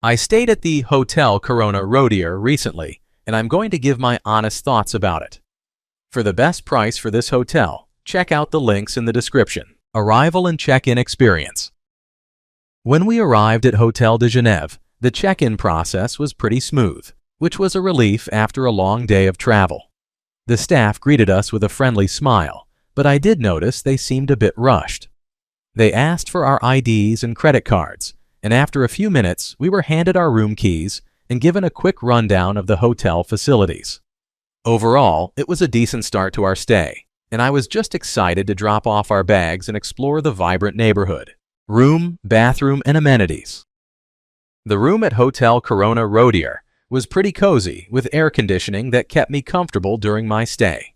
I stayed at the Hotel Corona Rodier recently, and I'm going to give my honest thoughts about it. For the best price for this hotel, check out the links in the description. Arrival and check-in experience. When we arrived at Hotel de Genève, the check-in process was pretty smooth, which was a relief after a long day of travel. The staff greeted us with a friendly smile, but I did notice they seemed a bit rushed. They asked for our IDs and credit cards, and after a few minutes, we were handed our room keys and given a quick rundown of the hotel facilities. Overall, it was a decent start to our stay, and I was just excited to drop off our bags and explore the vibrant neighborhood. Room, bathroom, and amenities. The room at Hotel Corona Rodier was pretty cozy with air conditioning that kept me comfortable during my stay.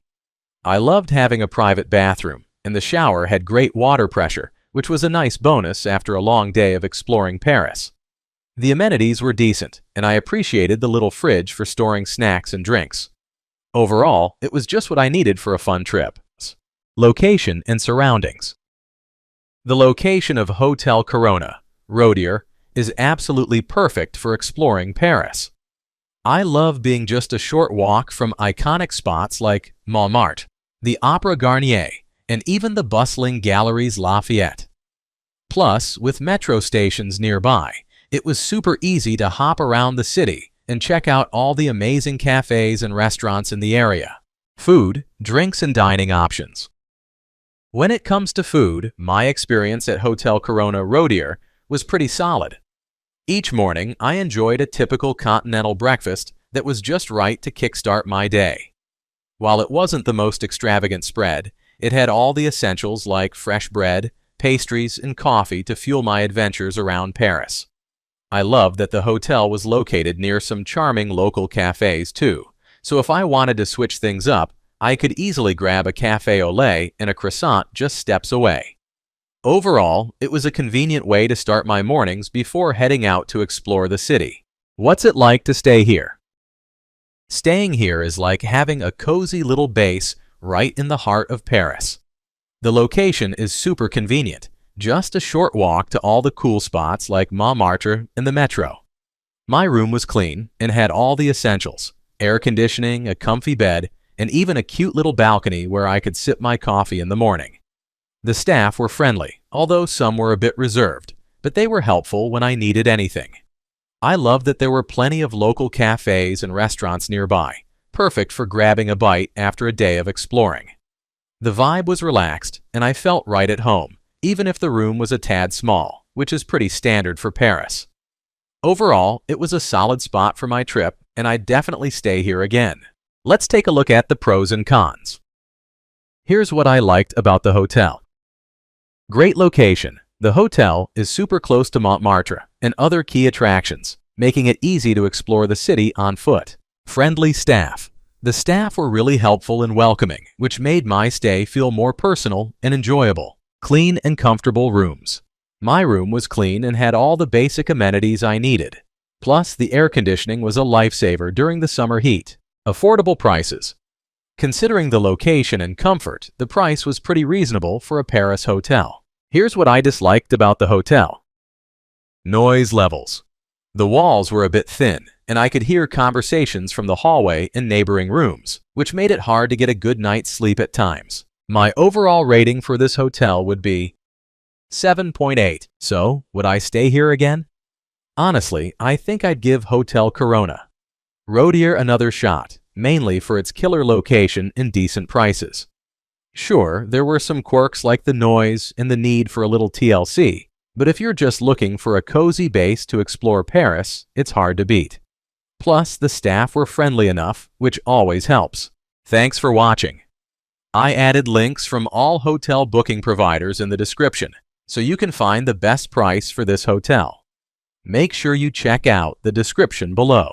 I loved having a private bathroom, and the shower had great water pressure, which was a nice bonus after a long day of exploring Paris. The amenities were decent, and I appreciated the little fridge for storing snacks and drinks. Overall, it was just what I needed for a fun trip. Location and surroundings. The location of Hotel Corona Rodier is absolutely perfect for exploring Paris. I love being just a short walk from iconic spots like Montmartre, the Opera Garnier, and even the bustling Galeries Lafayette. Plus, with metro stations nearby, it was super easy to hop around the city and check out all the amazing cafes and restaurants in the area. Food, drinks, and dining options. When it comes to food, my experience at Hotel Corona Rodier was pretty solid. Each morning, I enjoyed a typical continental breakfast that was just right to kickstart my day. While it wasn't the most extravagant spread, it had all the essentials like fresh bread, pastries, and coffee to fuel my adventures around Paris. I loved that the hotel was located near some charming local cafes too, so if I wanted to switch things up, I could easily grab a café au lait and a croissant just steps away. Overall, it was a convenient way to start my mornings before heading out to explore the city. What's it like to stay here? Staying here is like having a cozy little base right in the heart of Paris. The location is super convenient, just a short walk to all the cool spots like Montmartre and the metro. My room was clean and had all the essentials: air conditioning, a comfy bed, and even a cute little balcony where I could sip my coffee in the morning. The staff were friendly, although some were a bit reserved, but they were helpful when I needed anything. I loved that there were plenty of local cafes and restaurants nearby, perfect for grabbing a bite after a day of exploring. The vibe was relaxed, and I felt right at home, even if the room was a tad small, which is pretty standard for Paris. Overall, it was a solid spot for my trip, and I'd definitely stay here again. Let's take a look at the pros and cons. Here's what I liked about the hotel. Great location. The hotel is super close to Montmartre and other key attractions, making it easy to explore the city on foot. Friendly staff. The staff were really helpful and welcoming, which made my stay feel more personal and enjoyable. Clean and comfortable rooms. My room was clean and had all the basic amenities I needed. Plus, the air conditioning was a lifesaver during the summer heat. Affordable prices. Considering the location and comfort, the price was pretty reasonable for a Paris hotel. Here's what I disliked about the hotel. Noise levels. The walls were a bit thin, and I could hear conversations from the hallway and neighboring rooms, which made it hard to get a good night's sleep at times. My overall rating for this hotel would be 7.8. So, would I stay here again? Honestly, I think I'd give Hotel Corona Rodier another shot, mainly for its killer location and decent prices. Sure, there were some quirks like the noise and the need for a little TLC, but if you're just looking for a cozy base to explore Paris, it's hard to beat. Plus, the staff were friendly enough, which always helps. Thanks for watching. I added links from all hotel booking providers in the description, so you can find the best price for this hotel. Make sure you check out the description below.